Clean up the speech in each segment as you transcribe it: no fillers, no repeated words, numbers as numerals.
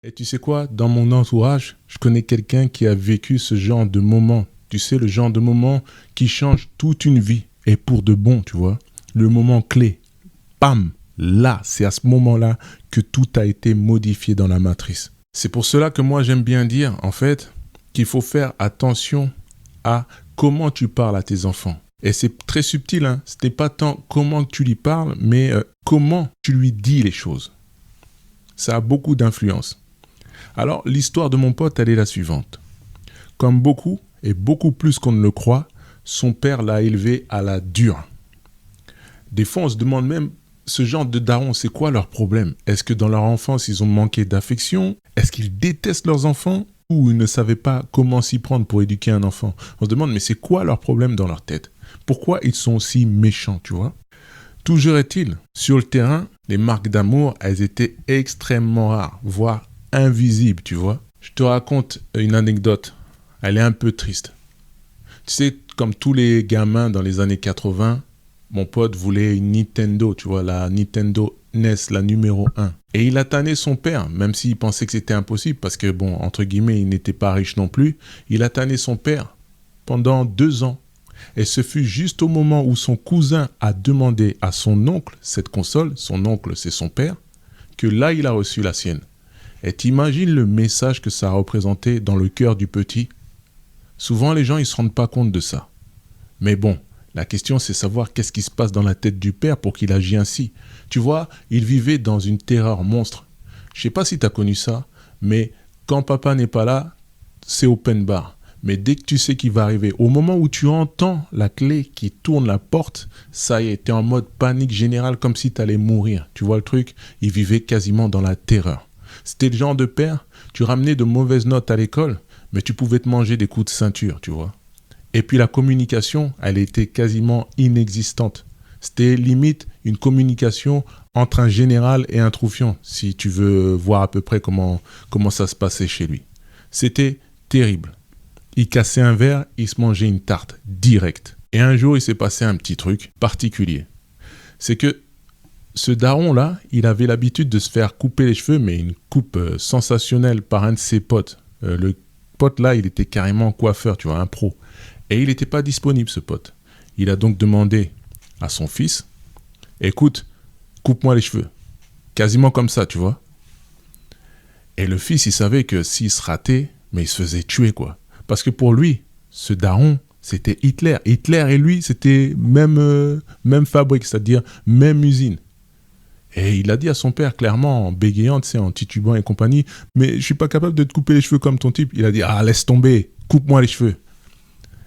Et tu sais quoi, dans mon entourage, je connais quelqu'un qui a vécu ce genre de moment. Tu sais, le genre de moment qui change toute une vie. Et pour de bon, tu vois. Le moment clé. Pam! Là, c'est à ce moment-là que tout a été modifié dans la matrice. C'est pour cela que moi, j'aime bien dire, en fait, qu'il faut faire attention à comment tu parles à tes enfants. Et c'est très subtil, hein. Ce n'est pas tant comment tu lui parles, mais comment tu lui dis les choses. Ça a beaucoup d'influence. Alors, l'histoire de mon pote, elle est la suivante. Comme beaucoup, et beaucoup plus qu'on ne le croit, son père l'a élevé à la dure. Des fois, on se demande même, ce genre de darons, c'est quoi leur problème? Est-ce que dans leur enfance, ils ont manqué d'affection? Est-ce qu'ils détestent leurs enfants? Ou ils ne savaient pas comment s'y prendre pour éduquer un enfant? On se demande, mais c'est quoi leur problème dans leur tête? Pourquoi ils sont aussi méchants, tu vois? Toujours est-il, sur le terrain, les marques d'amour, elles étaient extrêmement rares, voire invisible, tu vois. Je te raconte une anecdote. Elle est un peu triste. Tu sais, comme tous les gamins dans les années 80, mon pote voulait une Nintendo, tu vois, la Nintendo NES, la numéro 1. Et il a tanné son père, même s'il pensait que c'était impossible, parce que, bon, entre guillemets, il n'était pas riche non plus. Il a tanné son père pendant 2 ans. Et ce fut juste au moment où son cousin a demandé à son oncle cette console, son oncle c'est son père, que là il a reçu la sienne. Et t'imagines le message que ça a représenté dans le cœur du petit? Souvent, les gens, ils ne se rendent pas compte de ça. Mais bon, la question, c'est savoir qu'est-ce qui se passe dans la tête du père pour qu'il agisse ainsi. Tu vois, il vivait dans une terreur monstre. Je ne sais pas si tu as connu ça, mais quand papa n'est pas là, c'est open bar. Mais dès que tu sais qu'il va arriver, au moment où tu entends la clé qui tourne la porte, ça y est, t'es en mode panique générale comme si tu allais mourir. Tu vois le truc? Il vivait quasiment dans la terreur. C'était le genre de père, tu ramenais de mauvaises notes à l'école, mais tu pouvais te manger des coups de ceinture, tu vois. Et puis la communication, elle était quasiment inexistante. C'était limite une communication entre un général et un troufion, si tu veux voir à peu près comment ça se passait chez lui. C'était terrible. Il cassait un verre, il se mangeait une tarte, direct. Et un jour, il s'est passé un petit truc particulier. C'est que ce daron-là, il avait l'habitude de se faire couper les cheveux, mais une coupe sensationnelle par un de ses potes. Le pote-là, il était carrément coiffeur, tu vois, un pro. Et il n'était pas disponible, ce pote. Il a donc demandé à son fils, écoute, coupe-moi les cheveux. Quasiment comme ça, tu vois. Et le fils, il savait que s'il se ratait, mais il se faisait tuer, quoi. Parce que pour lui, ce daron, c'était Hitler. Hitler et lui, c'était même fabrique, c'est-à-dire même usine. Et il a dit à son père, clairement, en bégayant, en titubant et compagnie, « Mais je ne suis pas capable de te couper les cheveux comme ton type. » Il a dit, « Ah, laisse tomber, coupe-moi les cheveux. »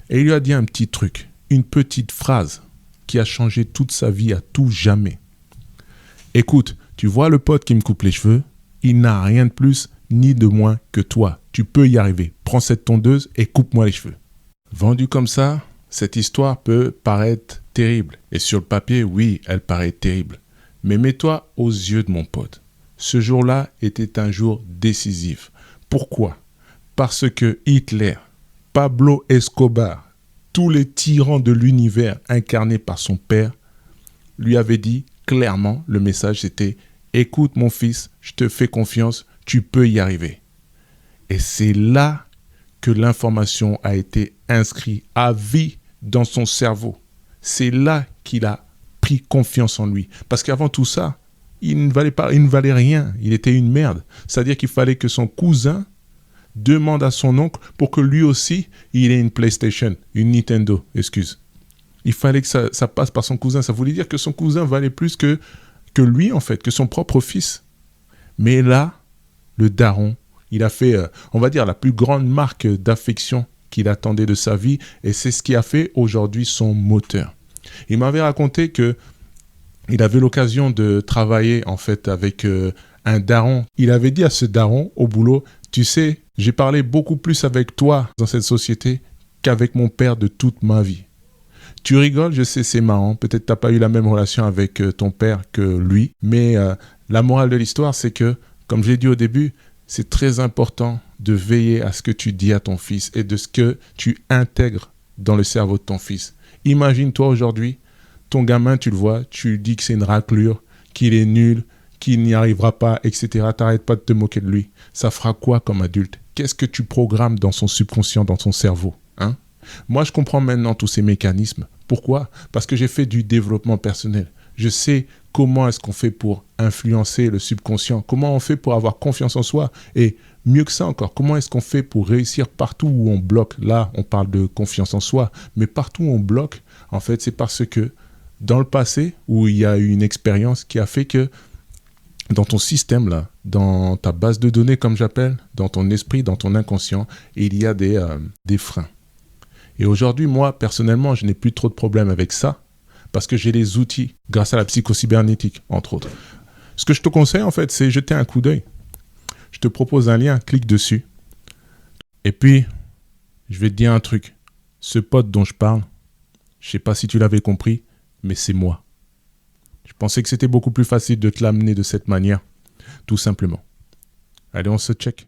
Et il lui a dit un petit truc, une petite phrase qui a changé toute sa vie à tout jamais. « Écoute, tu vois le pote qui me coupe les cheveux? Il n'a rien de plus ni de moins que toi. Tu peux y arriver. Prends cette tondeuse et coupe-moi les cheveux. » Vendue comme ça, cette histoire peut paraître terrible. Et sur le papier, oui, elle paraît terrible. Mais mets-toi aux yeux de mon pote. Ce jour-là était un jour décisif. Pourquoi? Parce que Hitler, Pablo Escobar, tous les tyrans de l'univers incarnés par son père, lui avaient dit clairement, le message c'était « Écoute mon fils, je te fais confiance, tu peux y arriver. » Et c'est là que l'information a été inscrite à vie dans son cerveau. C'est là qu'il a pris confiance en lui. Parce qu'avant tout ça, il ne valait rien. Il était une merde. C'est-à-dire qu'il fallait que son cousin demande à son oncle pour que lui aussi, il ait une PlayStation, une Nintendo, excuse. Il fallait que ça passe par son cousin. Ça voulait dire que son cousin valait plus que lui, en fait, que son propre fils. Mais là, le daron, il a fait, on va dire, la plus grande marque d'affection qu'il attendait de sa vie. Et c'est ce qui a fait aujourd'hui son moteur. Il m'avait raconté que il avait l'occasion de travailler en fait avec un daron. Il avait dit à ce daron au boulot, tu sais, j'ai parlé beaucoup plus avec toi dans cette société qu'avec mon père de toute ma vie. Tu rigoles, je sais, c'est marrant. Peut-être t'as pas eu la même relation avec ton père que lui. Mais la morale de l'histoire, c'est que, comme je l'ai dit au début, c'est très important de veiller à ce que tu dis à ton fils et de ce que tu intègres dans le cerveau de ton fils. Imagine-toi aujourd'hui, ton gamin, tu le vois, tu lui dis que c'est une raclure, qu'il est nul, qu'il n'y arrivera pas, etc. T'arrêtes pas de te moquer de lui. Ça fera quoi comme adulte? Qu'est-ce que tu programmes dans son subconscient, dans son cerveau, hein? Moi, je comprends maintenant tous ces mécanismes. Pourquoi? Parce que j'ai fait du développement personnel. Je sais comment est-ce qu'on fait pour influencer le subconscient, comment on fait pour avoir confiance en soi, et mieux que ça encore, comment est-ce qu'on fait pour réussir partout où on bloque. Là, on parle de confiance en soi, mais partout où on bloque, en fait, c'est parce que dans le passé, où il y a eu une expérience qui a fait que dans ton système, là, dans ta base de données, comme j'appelle, dans ton esprit, dans ton inconscient, il y a des freins. Et aujourd'hui, moi, personnellement, je n'ai plus trop de problèmes avec ça, parce que j'ai les outils, grâce à la psychocybernétique, entre autres. Ce que je te conseille, en fait, c'est jeter un coup d'œil. Je te propose un lien, clique dessus. Et puis, je vais te dire un truc. Ce pote dont je parle, je ne sais pas si tu l'avais compris, mais c'est moi. Je pensais que c'était beaucoup plus facile de te l'amener de cette manière, tout simplement. Allez, on se check.